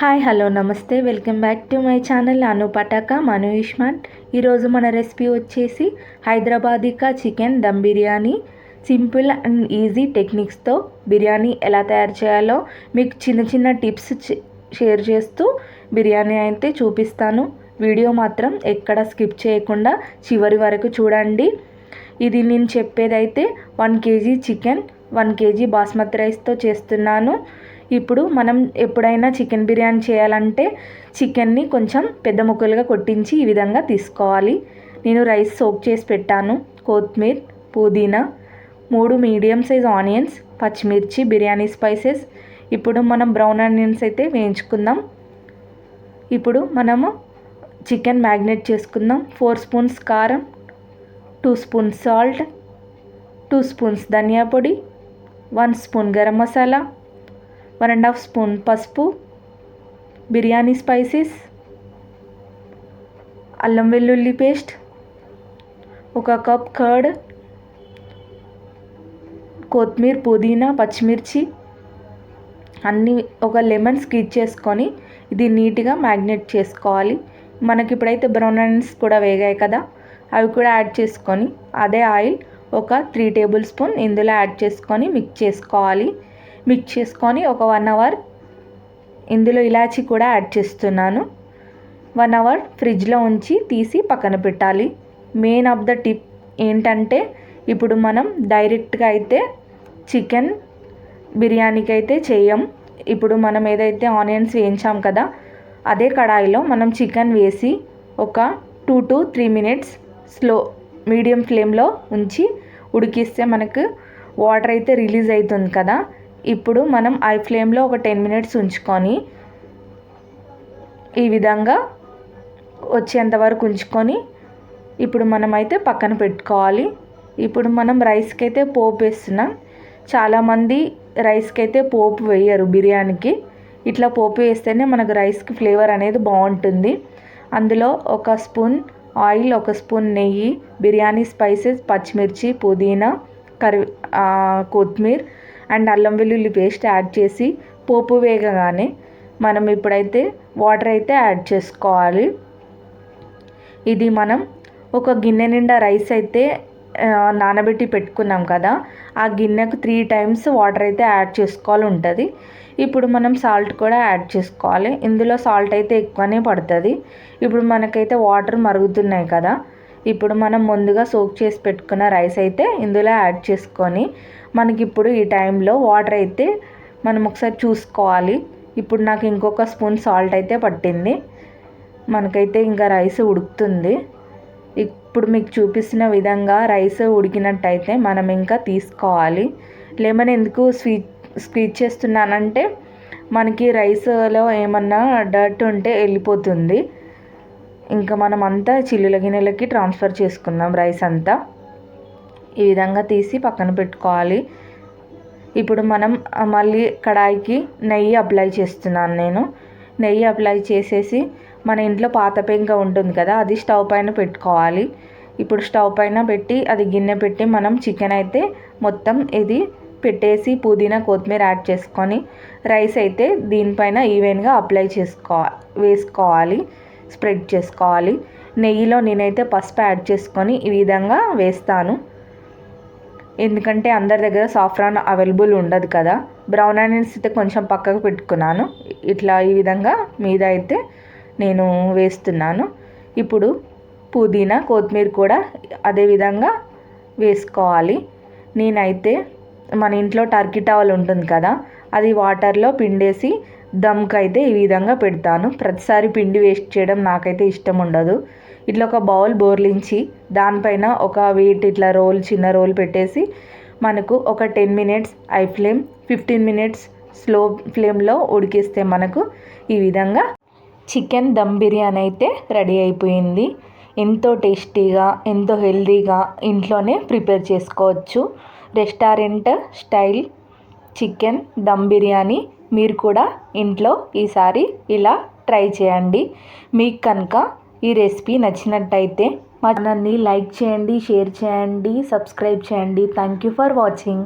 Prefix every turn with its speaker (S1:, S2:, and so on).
S1: Hi hello నమస్తే welcome back to my channel అను పటాక మను ఇష్మార్ట్. ఈరోజు మన రెసిపీ వచ్చేసి హైదరాబాదీ కా chicken dum biryani. Simple and easy టెక్నిక్స్తో బిర్యానీ ఎలా తయారు చేయాలో మీకు చిన్న చిన్న టిప్స్ షేర్ చేస్తూ బిర్యానీ అయితే చూపిస్తాను. వీడియో మాత్రం ఎక్కడ స్కిప్ చేయకుండా చివరి వరకు చూడండి. ఇది నేను చెప్పేదైతే 1 kg చికెన్ 1 kg బాస్మతి రైస్తో చేస్తున్నాను. ఇప్పుడు మనం ఎప్పుడైనా చికెన్ బిర్యానీ చేయాలంటే చికెన్ని కొంచెం పెద్ద ముక్కలుగా కొట్టించి ఈ విధంగా తీసుకోవాలి. నేను రైస్ సోక్ చేసి పెట్టాను. కొత్తిమీర, పుదీనా, 3 మీడియం సైజ్ ఆనియన్స్, పచ్చిమిర్చి, బిర్యానీ స్పైసెస్. ఇప్పుడు మనం బ్రౌన్ ఆనియన్స్ అయితే వేయించుకుందాం. ఇప్పుడు మనము చికెన్ మ్యాగ్నేట్ చేసుకుందాం. 4 స్పూన్స్ కారం, 2 స్పూన్స్ సాల్ట్, 2 స్పూన్స్ ధనియా పొడి, 1 స్పూన్ గరం మసాలా, 1.5 స్పూన్ పసుపు, బిర్యానీ స్పైసెస్, అల్లం వెల్లుల్లి పేస్ట్, 1 కప్ కర్డ్, కొత్తిమీర, పుదీనా, పచ్చిమిర్చి అన్నీ ఒక లెమన్ స్క్వీజ్ చేసుకొని ఇది నీట్గా మ్యాగ్నేట్ చేసుకోవాలి. మనకి ఇప్పుడైతే బ్రౌన్ ఆనియన్స్ కూడా వేగాయి కదా, అవి కూడా యాడ్ చేసుకొని అదే ఆయిల్ ఒక 3 టేబుల్ స్పూన్ ఇందులో యాడ్ చేసుకొని మిక్స్ చేసుకోవాలి. మిక్స్ చేసుకొని ఒక 1 అవర్ ఇందులో ఇలాచీ కూడా యాడ్ చేస్తున్నాను. 1 అవర్ ఫ్రిడ్జ్లో ఉంచి తీసి పక్కన పెట్టాలి. మెయిన్ ఆఫ్ ద టిప్ ఏంటంటే ఇప్పుడు మనం డైరెక్ట్గా అయితే చికెన్ బిర్యానీకి అయితే చేయం. ఇప్పుడు మనం ఏదైతే ఆనియన్స్ వేయించాం కదా అదే కడాయిలో మనం చికెన్ వేసి ఒక 2 to 3 మినిట్స్ మీడియం ఫ్లేమ్లో ఉంచి ఉడికిస్తే మనకు వాటర్ అయితే రిలీజ్ అవుతుంది కదా. ఇప్పుడు మనం హై ఫ్లేమ్లో ఒక 10 మినిట్స్ ఉంచుకొని ఈ విధంగా వచ్చేంత వరకు ఉంచుకొని ఇప్పుడు మనమైతే పక్కన పెట్టుకోవాలి. ఇప్పుడు మనం రైస్కి అయితే పోపు వేస్తున్నాం. చాలామంది రైస్కి అయితే పోపు వేయరు బిర్యానీకి. ఇట్లా పోపు వేస్తేనే మనకు రైస్కి ఫ్లేవర్ అనేది బాగుంటుంది. అందులో 1 స్పూన్ ఆయిల్, 1 స్పూన్ నెయ్యి, బిర్యానీ స్పైసెస్, పచ్చిమిర్చి, పుదీనా, కొత్తిమీర అండ్ అల్లం వెల్లుల్లి పేస్ట్ యాడ్ చేసి పోపు వేగగానే మనం ఇప్పుడైతే వాటర్ అయితే యాడ్ చేసుకోవాలి. ఇది మనం ఒక గిన్నె నిండా రైస్ అయితే నానబెట్టి పెట్టుకున్నాం కదా, ఆ గిన్నెకు 3 టైమ్స్ వాటర్ అయితే యాడ్ చేసుకోవాలి ఉంటుంది. ఇప్పుడు మనం సాల్ట్ కూడా యాడ్ చేసుకోవాలి. ఇందులో సాల్ట్ అయితే ఎక్కువనే పడుతుంది. ఇప్పుడు మనకైతే వాటర్ మరుగుతున్నాయి కదా, ఇప్పుడు మనం ముందుగా సోక్ చేసి పెట్టుకున్న రైస్ అయితే ఇందులో యాడ్ చేసుకొని మనకి ఇప్పుడు ఈ టైంలో వాటర్ అయితే మనం ఒకసారి చూసుకోవాలి. ఇప్పుడు నాకు ఇంకొక స్పూన్ సాల్ట్ అయితే పట్టింది. మనకైతే ఇంకా రైస్ ఉడుకుతుంది. ఇప్పుడు మీకు చూపిస్తున్న విధంగా రైస్ ఉడికినట్టయితే మనం ఇంకా తీసుకోవాలి. లెమన్ ఎందుకు స్క్వీజ్ చేస్తున్నానంటే మనకి రైస్లో ఏమన్నా డర్ట్ ఉంటే వెళ్ళిపోతుంది. ఇంకా మనం అంతా చిల్లుల గిన్నెలకి ట్రాన్స్ఫర్ చేసుకుందాం రైస్ అంతా. ఈ విధంగా తీసి పక్కన పెట్టుకోవాలి. ఇప్పుడు మనం మళ్ళీ కడాయికి నెయ్యి అప్లై చేస్తున్నాను నేను. నెయ్యి అప్లై చేసేసి మన ఇంట్లో పాత పెంక ఉంటుంది కదా అది స్టవ్ పైన పెట్టుకోవాలి. ఇప్పుడు స్టవ్ పైన పెట్టి అది గిన్నె పెట్టి మనం చికెన్ అయితే మొత్తం ఇది పెట్టేసి పుదీనా, కొత్తిమీర యాడ్ చేసుకొని రైస్ అయితే దీనిపైన ఈవెన్గా వేసుకోవాలి, స్ప్రెడ్ చేసుకోవాలి. నెయ్యిలో నేనైతే పసుపు యాడ్ చేసుకొని ఈ విధంగా వేస్తాను. ఎందుకంటే అందరి దగ్గర సాఫ్రాన్ అవైలబుల్ ఉండదు కదా. బ్రౌన్ ఆనియన్స్ అయితే కొంచెం పక్కకు పెట్టుకున్నాను. ఇట్లా ఈ విధంగా మీద అయితే నేను వేస్తున్నాను. ఇప్పుడు పుదీనా, కొత్తిమీర కూడా అదే విధంగా వేసుకోవాలి. నేనైతే మన ఇంట్లో టర్కీ టవల్ ఉంటుంది కదా అది వాటర్లో పిండేసి దమ్కి అయితే ఈ విధంగా పెడతాను. ప్రతిసారి పిండి వేస్ట్ చేయడం నాకైతే ఇష్టం ఉండదు. ఇట్లా ఒక బౌల్ బోర్లించి దానిపైన ఒక వెయిట్ ఇట్లా చిన్న రోల్ పెట్టేసి మనకు ఒక 10 minutes high flame, 15 minutes slow ఫ్లేమ్లో ఉడికిస్తే మనకు ఈ విధంగా చికెన్ దమ్ బిర్యానీ అయితే రెడీ అయిపోయింది. ఎంతో టేస్టీగా, ఎంతో హెల్తీగా ఇంట్లోనే ప్రిపేర్ చేసుకోవచ్చు. Restaurant style chicken dum biryani మీరు కూడా ఇంట్లో ఈసారి ఇలా ట్రై చేయండి. మీకు కనుక ఈ రెసిపీ నచ్చినట్టయితే మా ఛానల్ని లైక్ చేయండి, షేర్ చేయండి, సబ్స్క్రైబ్ చేయండి. Thank you for watching.